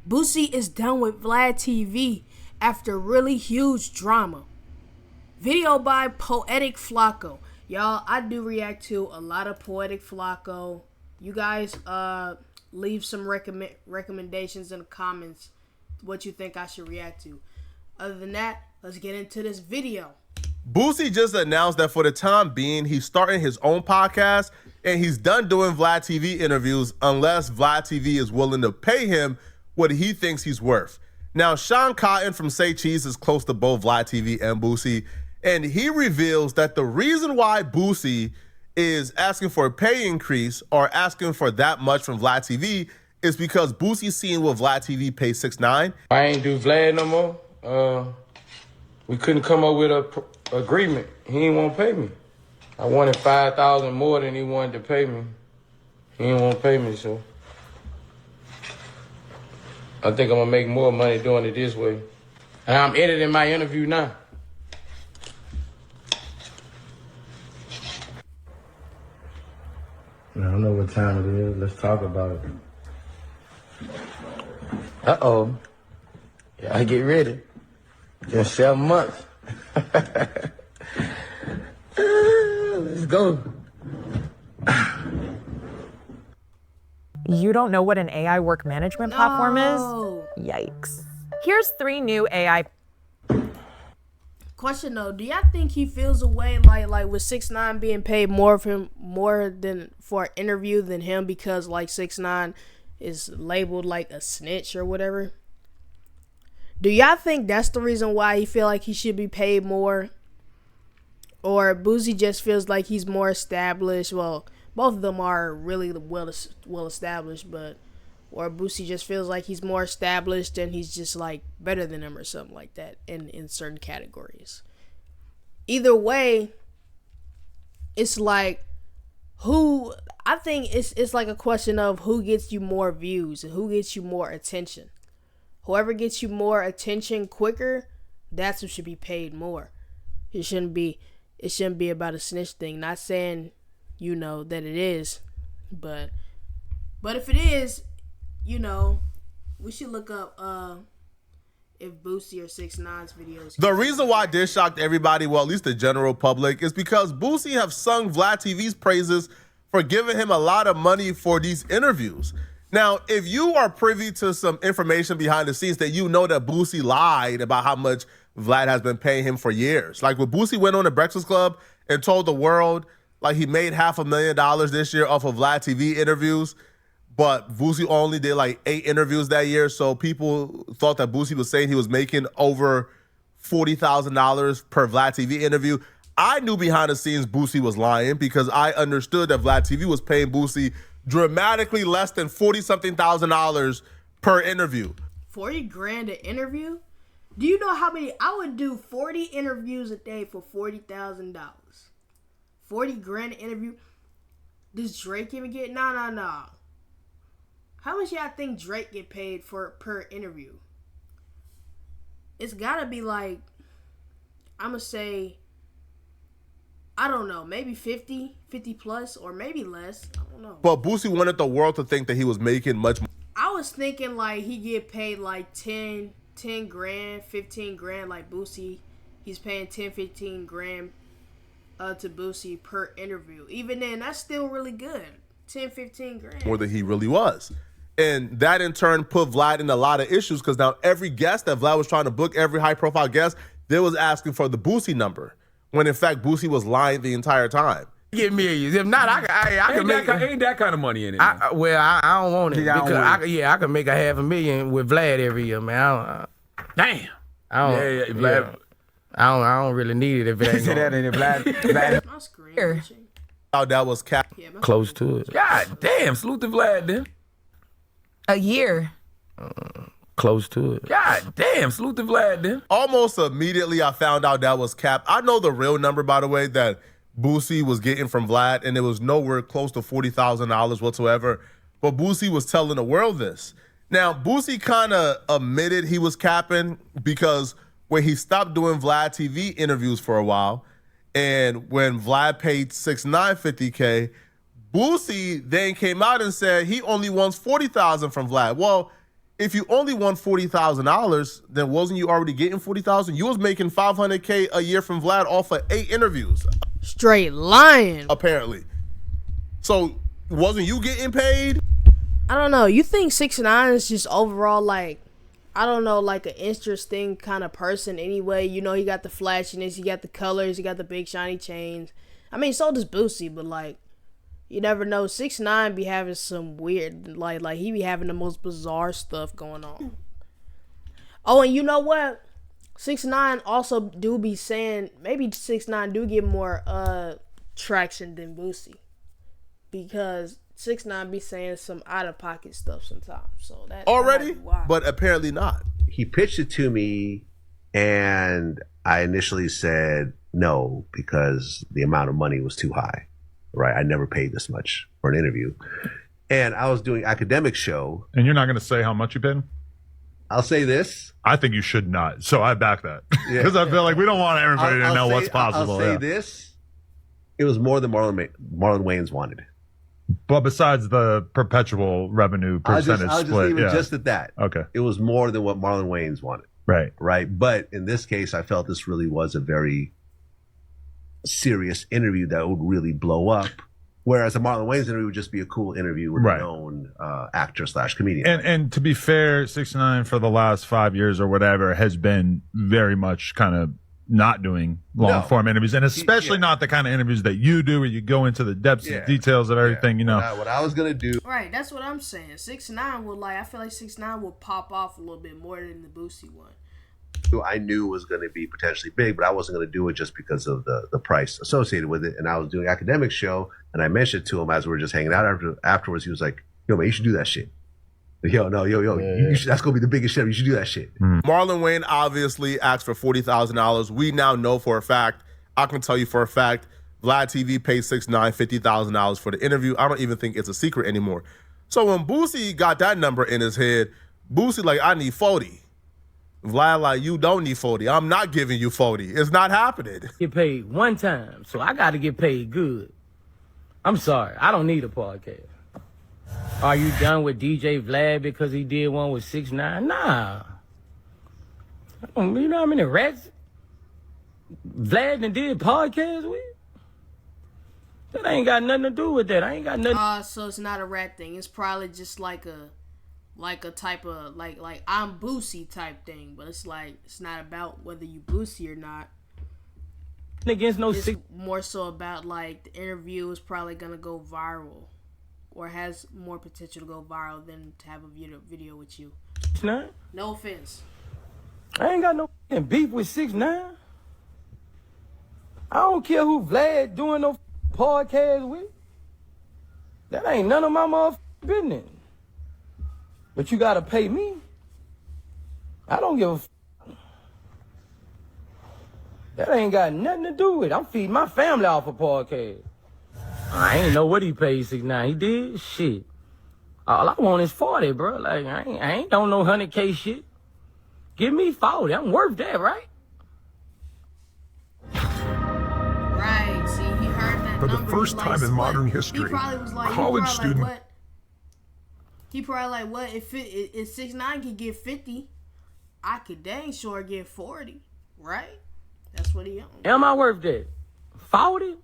Boosie is done with Vlad TV after really huge drama. Video by Poetic Flacco. Y'all, I do react to a lot of Poetic Flacco. You guys leave some recommendations in the comments what you think I should react to. Other than that, let's get into this video. Boosie just announced that for the time being, he's starting his own podcast and he's done doing Vlad TV interviews unless Vlad TV is willing to pay him what he thinks he's worth. Now, Sean Cotton from Say Cheese is close to both Vlad TV and Boosie, and he reveals that the reason why Boosie is asking for a pay increase or asking for that much from Vlad TV is because Boosie's seeing what Vlad TV pays 6ix9ine. I ain't do Vlad no more. We couldn't come up with a agreement. He ain't want to pay me. I wanted $5,000 more than he wanted to pay me. He ain't want to pay me, so I think I'm gonna make more money doing it this way. And I'm editing my interview now. I don't know what time it is. Let's talk about it. Uh-oh. Y'all get ready. Just 7 months. Let's go. You don't know what an AI work management platform is? Yikes. Here's 3 new AI. Question though, do y'all think he feels a way like with 6ix9ine being paid more than for an interview than him because like 6ix9ine is labeled like a snitch or whatever? Do y'all think that's the reason why he feel like he should be paid more? Or Boosie just feels like he's more established? Well, both of them are really well established, but or Boosie just feels like he's more established and he's just like better than him or something like that in certain categories. Either way, it's like I think it's like a question of who gets you more views and who gets you more attention. Whoever gets you more attention quicker, that's who should be paid more. It shouldn't be about a snitch thing. Not saying, that it is, but if it is, we should look up if Boosie or 6ix9ine's videos. The reason why this shocked everybody, well, at least the general public, is because Boosie have sung Vlad TV's praises for giving him a lot of money for these interviews. Now, if you are privy to some information behind the scenes that that Boosie lied about how much Vlad has been paying him for years. Like when Boosie went on the Breakfast Club and told the world like he made $500,000 this year off of Vlad TV interviews, but Boosie only did like 8 interviews that year. So people thought that Boosie was saying he was making over $40,000 per Vlad TV interview. I knew behind the scenes Boosie was lying because I understood that Vlad TV was paying Boosie dramatically less than $40-something thousand per interview. 40 grand an interview? Do you know how many? I would do 40 interviews a day for $40,000. 40 grand an interview? Does Drake even get? No. How much y'all think Drake get paid per interview? It's gotta be like, I'm gonna say, I don't know, maybe 50 plus, or maybe less. I don't know. But Boosie wanted the world to think that he was making much more. I was thinking like he get paid like 10 grand, 15 grand, like Boosie. He's paying 10, 15 grand to Boosie per interview. Even then, that's still really good. 10, 15 grand. More than he really was. And that in turn put Vlad in a lot of issues because now every guest that Vlad was trying to book, every high profile guest, they was asking for the Boosie number. When in fact, Boosie was lying the entire time. Get millions. If not, I can make. Ain't that kind of money in it? I don't want it because I can make $500,000 with Vlad every year, man. Damn. Vlad. I don't really need it if it ain't. Say that in it, Vlad. My screen. Oh, that was cap. Yeah, Close to it. God damn, salute to Vlad then. A year. Close to it. God damn, salute to Vlad then. Almost immediately, I found out that was cap. I know the real number, by the way, that Boosie was getting from Vlad, and it was nowhere close to $40,000 whatsoever. But Boosie was telling the world this. Now, Boosie kind of admitted he was capping because when he stopped doing Vlad TV interviews for a while, and when Vlad paid 6ix9ine $50K, Boosie then came out and said he only wants $40,000 from Vlad. Well, if you only won $40,000, then wasn't you already getting $40,000? You was making $500K a year from Vlad off of 8 interviews. Straight lying. Apparently. So wasn't you getting paid? I don't know. You think 6ix9ine is just overall like, I don't know, like an interesting kind of person anyway. You know, he got the flashiness, he got the colors, he got the big shiny chains. I mean, so does Boosie, but like, you never know. 6ix9ine be having some weird, like he be having the most bizarre stuff going on. Oh, and you know what? 6ix9ine also do be saying, maybe 6ix9ine do get more traction than Boosie. Because 6ix9ine be saying some out-of-pocket stuff sometimes. So that Already? might be why. But apparently not. He pitched it to me, and I initially said no because the amount of money was too high. Right? I never paid this much for an interview. And I was doing academic show. And you're not going to say how much you paid him? I'll say this. I think you should not. So I back that. Because I feel like we don't want everybody to know what's possible. I'll say this. It was more than Marlon Wayans wanted. But besides the perpetual revenue percentage I'll just split. leave it just at that. Okay. It was more than what Marlon Wayans wanted. Right. Right. But in this case, I felt this really was a very serious interview that would really blow up. Whereas a Marlon Wayans interview would just be a cool interview with a known actor/comedian. And to be fair, 6ix9ine for the last 5 years or whatever has been very much kind of not doing long form interviews, and especially not the kind of interviews that you do where you go into the depths and details of everything, you know. What I was gonna do. Right, that's what I'm saying. 6ix9ine would I feel like 6ix9ine will pop off a little bit more than the Boosie one. I knew was going to be potentially big, but I wasn't going to do it just because of the price associated with it. And I was doing an academic show, and I mentioned to him as we were just hanging out afterwards. He was like, "Yo, man, you should do that shit." Yo, you should, that's going to be the biggest shit. You should do that shit. Marlon Wayne obviously asked for $40,000. We now know for a fact, I can tell you for a fact, Vlad TV paid 6ix9ine $50,000 for the interview. I don't even think it's a secret anymore. So when Boosie got that number in his head, Boosie like, I need 40. Vlad like, you don't need 40. I'm not giving you 40. It's not happening. Get paid one time, so I got to get paid good. I'm sorry, I don't need a podcast. Are you done with DJ Vlad because he did one with 6ix9ine? Nah. You know how many rats Vlad and did podcasts with? That ain't got nothing to do with that. I ain't got nothing. So it's not a rat thing. It's probably just like a type of like I'm Boosie type thing, but it's like it's not about whether you Boosie or not. Against no It's more so about like the interview is probably gonna go viral, or has more potential to go viral than to have a video with you. 6ix9ine? No offense. I ain't got no beef with 6ix9ine. I don't care who Vlad doing no podcast with. That ain't none of my motherfucking business. But you gotta pay me. I don't give a That ain't got nothing to do with it. I'm feeding my family off a podcast. I ain't know what he paid 6ix9ine. He did? Shit. All I want is 40, bro. Like, I ain't on no 100K shit. Give me 40. I'm worth that, right? Right. See, he heard that For number. the first time in modern history, he probably was like, college student. Like, what? He probably like, what? If 6ix9ine could get 50, I could dang sure get 40, right? That's what he owns. Am I worth that? 40?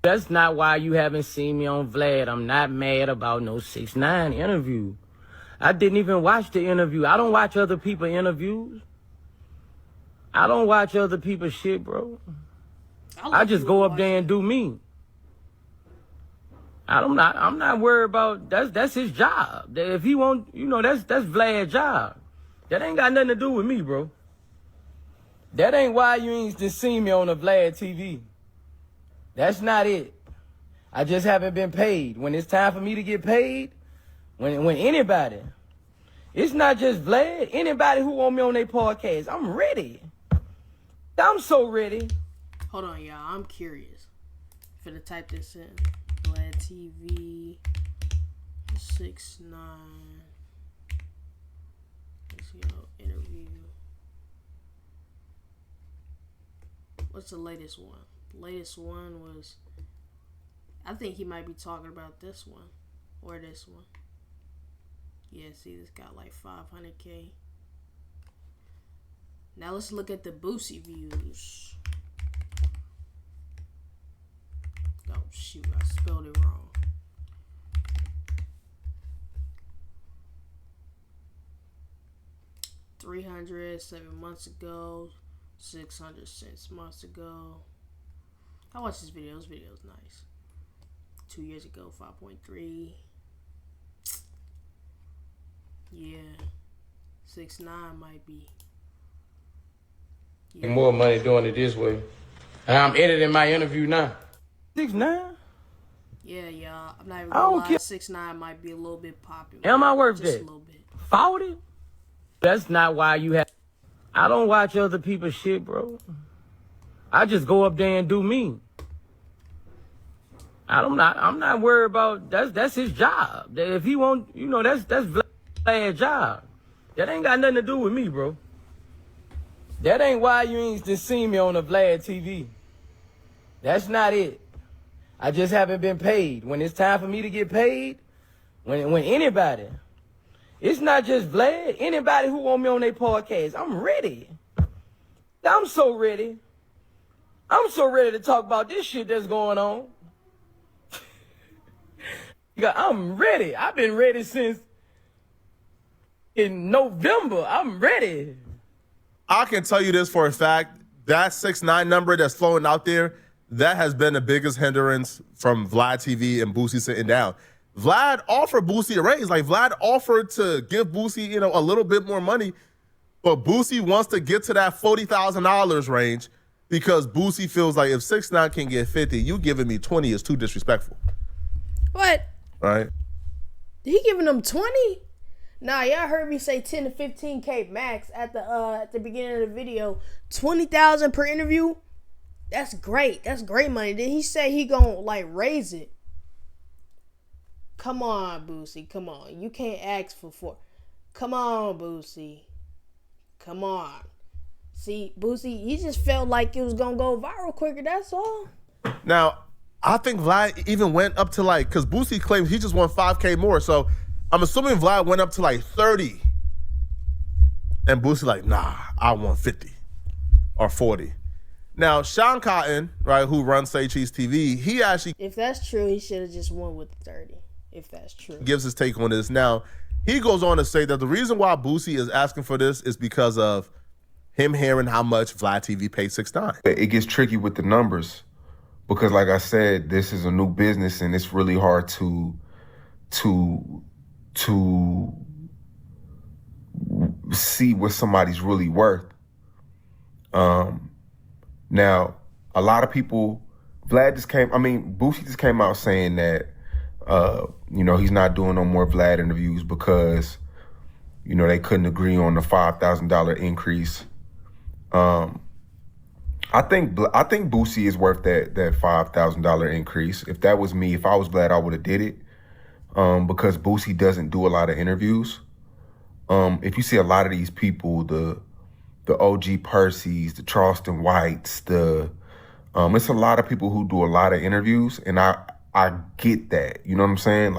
That's not why you haven't seen me on Vlad. I'm not mad about no 6ix9ine interview. I didn't even watch the interview. I don't watch other people's interviews. I don't watch other people's shit, bro. I just go up there and do me. I'm not worried about that's his job. If he want, that's Vlad's job. That ain't got nothing to do with me, bro. That ain't why you ain't just seen me on the Vlad TV. That's not it. I just haven't been paid. When it's time for me to get paid, when anybody, it's not just Vlad, anybody who want me on their podcast, I'm ready. I'm so ready. Hold on, y'all. I'm curious. Finna type this in. Vlad TV 6ix9ine. Let's go interview. What's the latest one? The latest one was, I think he might be talking about this one or this one. Yeah, see, this got like 500K. Now let's look at the Boosie views. Oh shoot, I spelled it wrong. $300 7 months ago, 600 6 months ago. I watched this video. This video is nice. 2 years ago, 5.3. Yeah, 6ix9ine might be. Yeah. More money doing it this way. And I'm editing my interview now. 6ix9ine? Yeah, y'all. I'm not even gonna lie. 6ix9ine might be a little bit popular. Am I worth Just that? a little bit. 40? That's not why you have. I don't watch other people's shit, bro. I just go up there and do me. I'm not worried about that's his job. If he want, that's Vlad's job. That ain't got nothing to do with me, bro. That ain't why you ain't just seen me on the Vlad TV. That's not it. I just haven't been paid. When it's time for me to get paid, when anybody, it's not just Vlad, anybody who want me on their podcast, I'm ready. I'm so ready. I'm so ready to talk about this shit that's going on. I'm ready. I've been ready since in November. I'm ready. I can tell you this for a fact. That 6ix9ine number that's flowing out there, that has been the biggest hindrance from Vlad TV and Boosie sitting down. Vlad offered Boosie a raise. Like, Vlad offered to give Boosie, a little bit more money, but Boosie wants to get to that $40,000 range because Boosie feels like if 6ix9ine can get 50, you giving me 20 is too disrespectful. What? Right? He giving them 20? Nah, y'all heard me say 10 to 15K max at the beginning of the video. 20,000 per interview. That's great. That's great money. Then he say he gonna raise it. Come on, Boosie. Come on. You can't ask for 4. Come on, Boosie. Come on. See, Boosie, he just felt like it was gonna go viral quicker. That's all. Now, I think Vlad even went up to because Boosie claims he just won 5K more. So I'm assuming Vlad went up to 30. And Boosie nah, I want 50 or 40. Now, Sean Cotton, right, who runs Say Cheese TV, he actually... If that's true, he should have just won with 30. If that's true. Gives his take on this. Now, he goes on to say that the reason why Boosie is asking for this is because of him hearing how much Vlad TV pays 6ix9ine. It gets tricky with the numbers because, like I said, this is a new business and it's really hard to see what somebody's really worth. Now, a lot of people, Boosie just came out saying that, he's not doing no more Vlad interviews because, they couldn't agree on the $5,000 increase. I think Boosie is worth that $5,000 increase. If that was me, if I was Vlad, I would have did it. Because Boosie doesn't do a lot of interviews. If you see a lot of these people, the OG Percy's, the Charleston Whites, it's a lot of people who do a lot of interviews, and I get that. You know what I'm saying?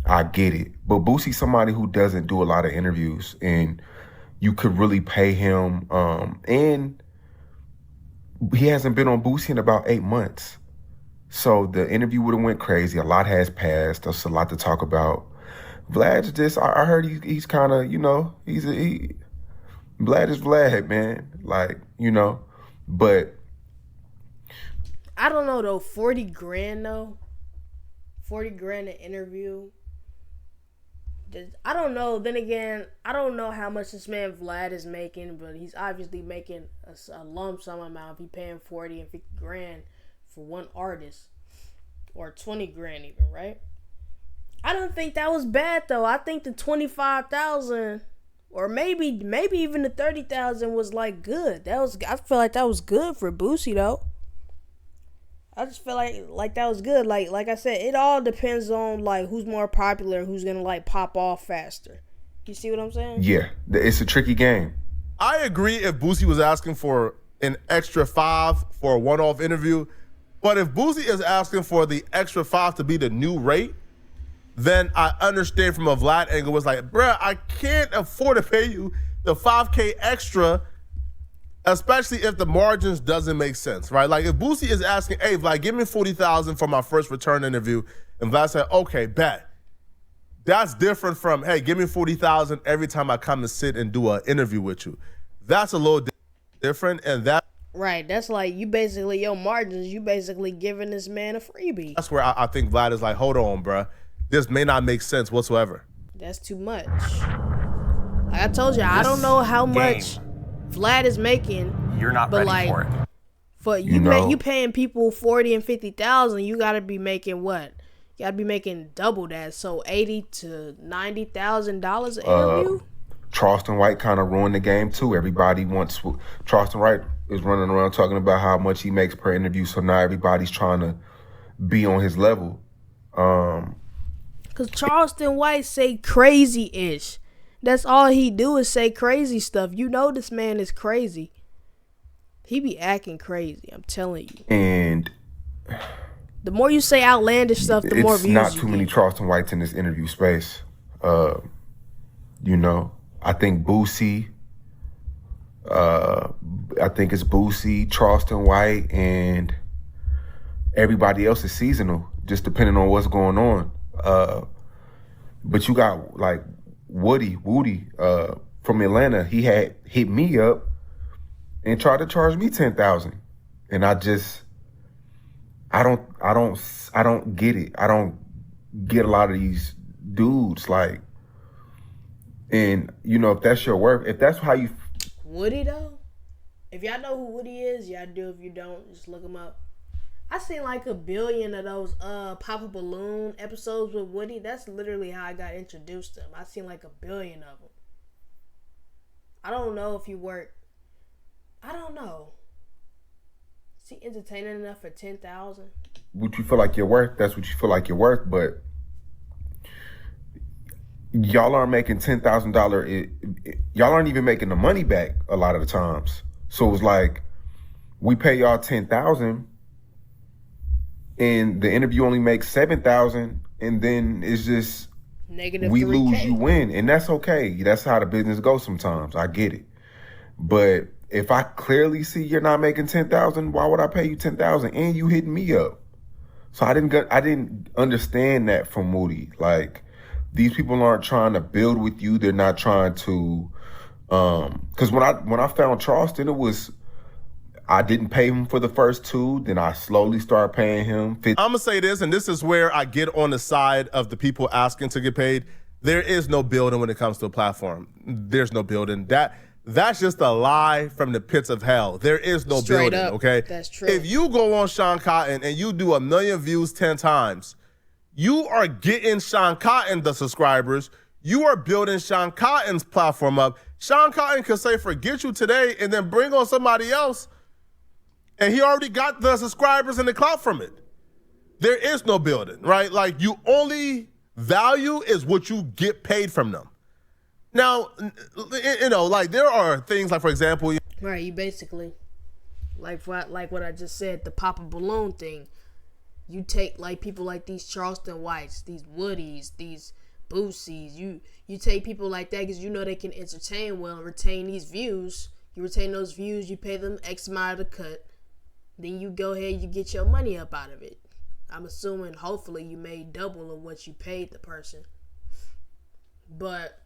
I get it. But Boosie's somebody who doesn't do a lot of interviews, and you could really pay him. And he hasn't been on Boosie in about 8 months. So the interview would have went crazy. A lot has passed. There's a lot to talk about. Vlad's just, I heard he's kind of, Vlad is Vlad, man. But. I don't know though, 40 grand though. 40 grand an interview. I don't know. Then again, I don't know how much this man Vlad is making, but he's obviously making a lump sum amount if he's paying 40 and 50 grand for one artist, or 20 grand even, right? I don't think that was bad though. I think the 25,000 or maybe even the 30,000 was good. I feel like that was good for Boosie though. I just feel like that was good. Like I said, it all depends on who's more popular, who's gonna pop off faster. You see what I'm saying? Yeah, it's a tricky game. I agree if Boosie was asking for an extra 5 for a one-off interview, but if Boosie is asking for the extra 5 to be the new rate, then I understand from a Vlad angle. It's like, bruh, I can't afford to pay you the $5K extra, especially if the margins doesn't make sense, right? Like if Boosie is asking, hey, Vlad, give me $40,000 for my first return interview, and Vlad said, okay, bet. That's different from, hey, give me $40,000 every time I come and sit and do an interview with you. That's a little different, and that. Right, that's like you basically, your margins, you basically giving this man a freebie. That's where I think Vlad is like, hold on, bruh. This may not make sense whatsoever. That's too much. Like I told you, I don't know how much Vlad is making. You're not ready like, for it. For you paying people 40 and 50,000, you gotta be making what? You gotta be making double that. So $80,000 to $90,000 an interview. Charleston White kind of ruined the game too. Everybody wants Charleston White is running around talking about how much he makes per interview. So now everybody's trying to be on his level. Cause Charleston White say crazy-ish. That's all he do is say crazy stuff. You know this man is crazy. He be acting crazy, I'm telling you. And the more you say outlandish stuff, the more views you get. It's not too many Charleston Whites in this interview space. You know, I think Boosie, I think it's Boosie, Charleston White, and everybody else is seasonal, just depending on what's going on. But you got like Woody from Atlanta. He had hit me up and tried to charge me $10,000, and I don't get it. I don't get a lot of these dudes like, and you know, if that's your worth, if that's how you. Woody though, if y'all know who Woody is, y'all do. If you don't, just look him up. I seen like 1 billion of those Pop a Balloon episodes with Woody. That's literally how I got introduced to him. I seen like 1 billion of them. I don't know if he worked. I don't know. Is he entertaining enough for 10,000? What you feel like you're worth, that's what you feel like you're worth, but y'all aren't making $10,000. Y'all aren't even making the money back a lot of the times. So it was like, we pay y'all $10,000 and the interview only makes $7,000, and then it's just negative. We 3K. lose, you win, and that's okay. That's how the business goes sometimes. I get it, but if I clearly see you're not making $10,000, why would I pay you $10,000 and you hitting me up? So I didn't understand that from Moody. Like, these people aren't trying to build with you. They're not trying to. Because when I found Charleston, it was, I didn't pay him for the first 2. Then I slowly started paying him. I'm gonna say this, and this is where I get on the side of the people asking to get paid. There is no building when it comes to a platform. There's no building. That's just a lie from the pits of hell. There is no Straight building, up. okay? That's true. If you go on Sean Cotton and you do 1 million views 10 times, you are getting Sean Cotton the subscribers. You are building Sean Cotton's platform up. Sean Cotton could say, forget you today, and then bring on somebody else, and he already got the subscribers and the clout from it. There is no building, right? Like, you only value is what you get paid from them. Now, you know, like, there are things like, for example, right, you basically, like what I just said, the Pop a Balloon thing. You take like people like these Charleston Whites, these Woodies, these Boosies. You take people like that because you know they can entertain well and retain these views. You retain those views, you pay them X amount of the cut. Then you go ahead, you get your money up out of it. I'm assuming, hopefully, you made double of what you paid the person. But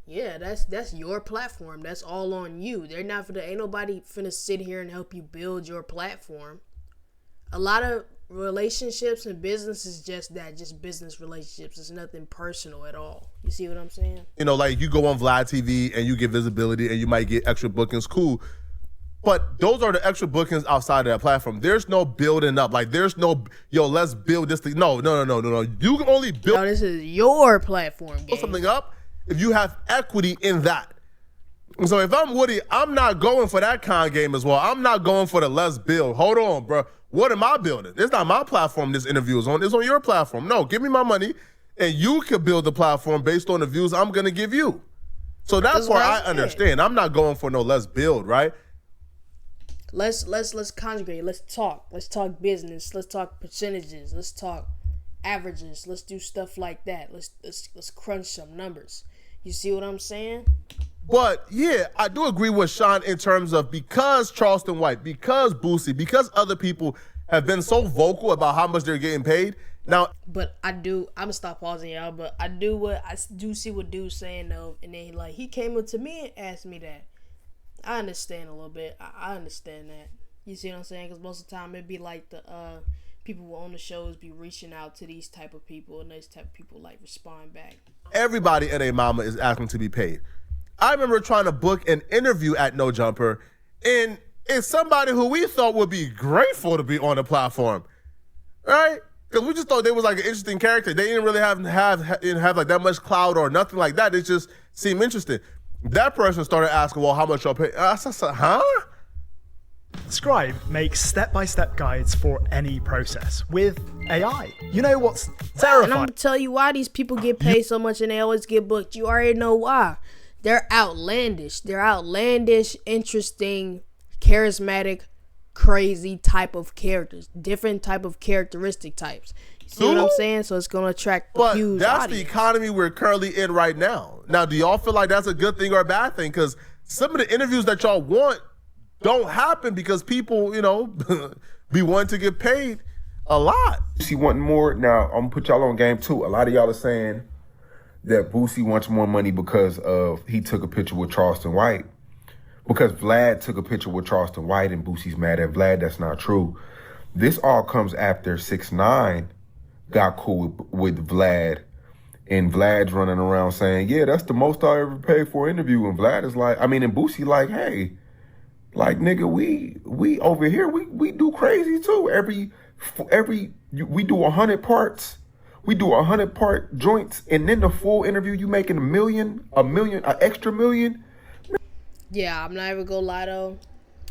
yeah, that's your platform. That's all on you. Ain't nobody finna sit here and help you build your platform. A lot of relationships and business is just business relationships. It's nothing personal at all. You see what I'm saying? You know, like, you go on Vlad TV and you get visibility and you might get extra bookings, cool. But those are the extra bookings outside of that platform. There's no building up. Like, there's no, let's build this thing. No. You can only build. No, this is your platform. Build something up if you have equity in that. So if I'm Woody, I'm not going for that con game as well. I'm not going for the let's build. Hold on, bro. What am I building? It's not my platform this interview is on. It's on your platform. No, give me my money, and you can build the platform based on the views I'm going to give you. So that's where I understand. I'm not going for no let's build, right? Let's conjugate. Let's talk. Let's talk business. Let's talk percentages. Let's talk averages. Let's do stuff like that. Let's crunch some numbers. You see what I'm saying? But yeah, I do agree with Sean in terms of because Charleston White, because Boosie, because other people have been so vocal about how much they're getting paid. Now, but I'm gonna stop pausing y'all. But I do see what dude's saying though, and then he came up to me and asked me that. I understand a little bit. I understand that. You see what I'm saying? Because most of the time it'd be like the people who own the shows be reaching out to these type of people, and these type of people like respond back. Everybody and a mama is asking to be paid. I remember trying to book an interview at No Jumper, and it's somebody who we thought would be grateful to be on the platform, right? Because we just thought they was like an interesting character. They didn't really have like that much clout or nothing like that. It just seemed interesting. That person started asking, well, how much y'all pay? I said, huh? Scribe makes step-by-step guides for any process with AI. You know what's terrifying? And I'm gonna tell you why these people get paid so much and they always get booked. You already know why. They're outlandish. They're outlandish, interesting, charismatic, crazy type of characters. Different type of characteristic types. You see what I'm saying? So it's gonna attract a huge that's audience. the economy we're currently in right now. Now, do y'all feel like that's a good thing or a bad thing? Because some of the interviews that y'all want don't happen because people, be wanting to get paid a lot. Boosie wanting more. Now, I'm going to put y'all on game too. A lot of y'all are saying that Boosie wants more money because he took a picture with Charleston White. Because Vlad took a picture with Charleston White and Boosie's mad at Vlad. That's not true. This all comes after 6ix9ine got cool with Vlad. And Vlad's running around saying, yeah, that's the most I ever paid for an interview. And Vlad is like, and Boosie like, hey, like, nigga, we over here, we do crazy too. We do 100 parts. We do 100 part joints. And then the full interview, you making an extra million. Yeah, I'm not even gonna lie though,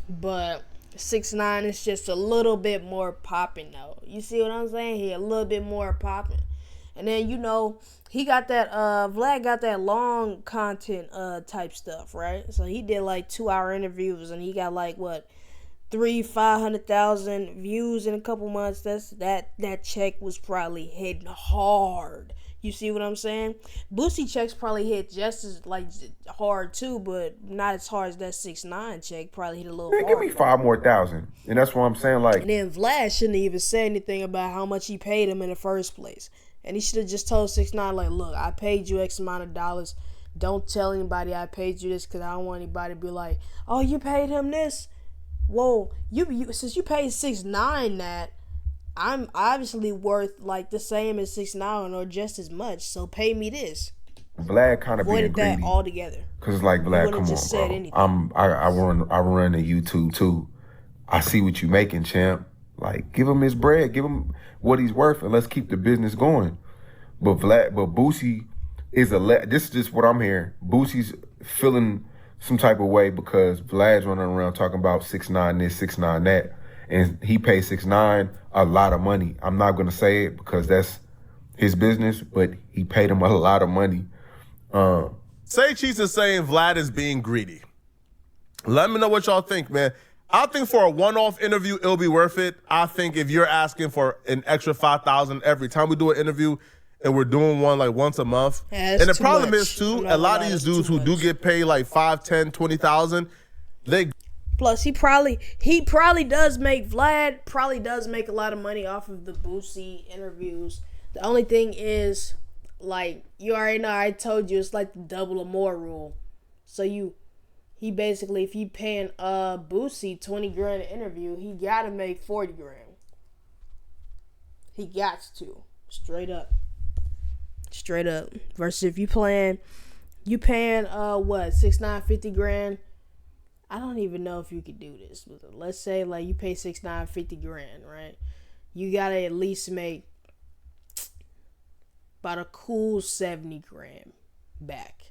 but 6ix9ine is just a little bit more popping though. You see what I'm saying? He a little bit more popping. And then, he got that, Vlad got that long content type stuff, right? So he did like 2-hour interviews and he got like, 500,000 views in a couple months. That check was probably hitting hard. You see what I'm saying? Boosie checks probably hit just as hard too, but not as hard as that 6ix9ine check. Probably hit a little hard. Give me 5,000 more. And that's what I'm saying. And then Vlad shouldn't even say anything about how much he paid him in the first place. And he should have just told 6ix9ine, look, I paid you X amount of dollars. Don't tell anybody I paid you this because I don't want anybody to be like, oh, you paid him this? Whoa, you since you paid 6ix9ine that, I'm obviously worth like the same as 6ix9ine or just as much. So pay me this. Vlad kind of being greedy. That altogether. Because it's like, Vlad, come on, bro. I run the YouTube too. I see what you making, champ. Like, give him his bread. Give him what he's worth, and let's keep the business going. But Boosie is this is just what I'm hearing. Boosie's feeling some type of way because Vlad's running around talking about 6ix9ine this, 6ix9ine that, and he paid 6ix9ine a lot of money. I'm not gonna say it because that's his business, but he paid him a lot of money. Say Cheese is saying Vlad is being greedy. Let me know what y'all think, man. I think for a one-off interview, it'll be worth it. I think if you're asking for an extra 5,000 every time we do an interview, and we're doing one like once a month, and the problem is too, a lot of these dudes who do get paid like 5, 10, 20,000, they. Plus, he probably does make Vlad probably does make a lot of money off of the Boosie interviews. The only thing is, like, you already know, I told you it's like the double or more rule. So he basically, if he paying Boosie 20 grand an interview, he gotta make 40 grand. He got to. Straight up. Versus if you paying 6ix9ine 50 grand. I don't even know if you could do this. But let's say like you pay 6ix9ine 50 grand, right? You gotta at least make about a cool 70 grand back.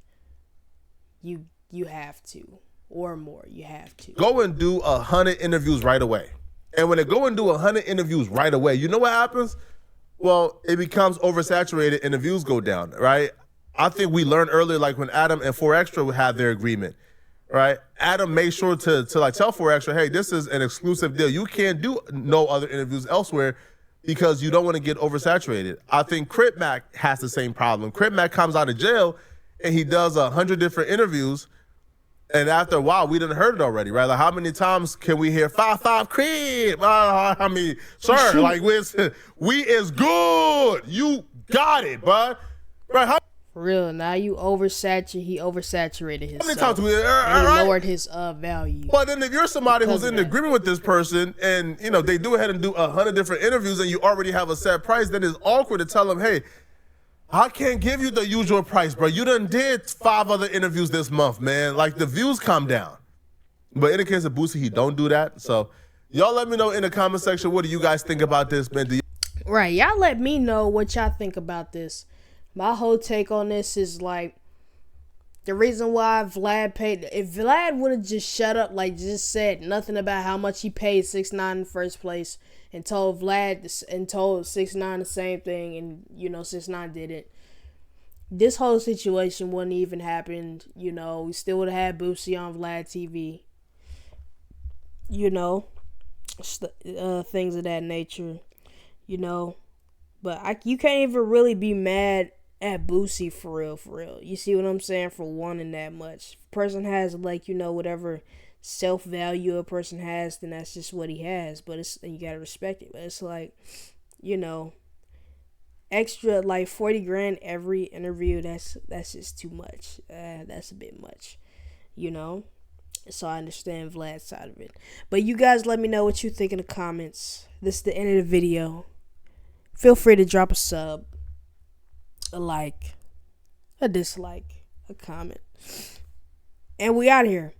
You have to, or more. You have to go and do 100 interviews right away. And when they go and do 100 interviews right away, you know what happens? Well, it becomes oversaturated and the views go down, right? I think we learned earlier, like when Adam and 4Extra had their agreement, right? Adam made sure to like tell 4Extra, hey, this is an exclusive deal. You can't do no other interviews elsewhere because you don't want to get oversaturated. I think Crip Mac has the same problem. Crip Mac comes out of jail and he does 100 different interviews. And after a while, we done heard it already, right? Like, how many times can we hear 5-5 Crip? I mean, sir, like, we is good. You got it, bud. Right? How For real, now you he oversaturated himself. How many times we and he lowered his value. But then if you're somebody who's in agreement with this person and, you know, they do ahead and do 100 different interviews and you already have a set price, then it's awkward to tell them, hey, I can't give you the usual price, bro. You done did 5 other interviews this month, man. Like, the views come down. But in the case of Boosie, he don't do that. So y'all let me know in the comment section, what do you guys think about this, man? Right, y'all let me know what y'all think about this. My whole take on this is, like, the reason why Vlad paid, if Vlad would have just shut up, like, just said nothing about how much he paid 6ix9ine in the first place, and told 6ix9ine the same thing, and, you know, 6ix9ine did it, this whole situation wouldn't even happened. You know, we still would have had Boosie on Vlad TV, you know, things of that nature, you know. But you can't even really be mad at Boosie for real. You see what I'm saying? For wanting that much. If a person has, like, you know, whatever self-value a person has, then that's just what he has. But you gotta respect it. But it's like, you know, extra, like, 40 grand every interview, that's just too much. That's a bit much, you know. So I understand Vlad's side of it. But you guys let me know what you think in the comments. This is the end of the video. Feel free to drop a sub, a like, a dislike, a comment. And we out of here.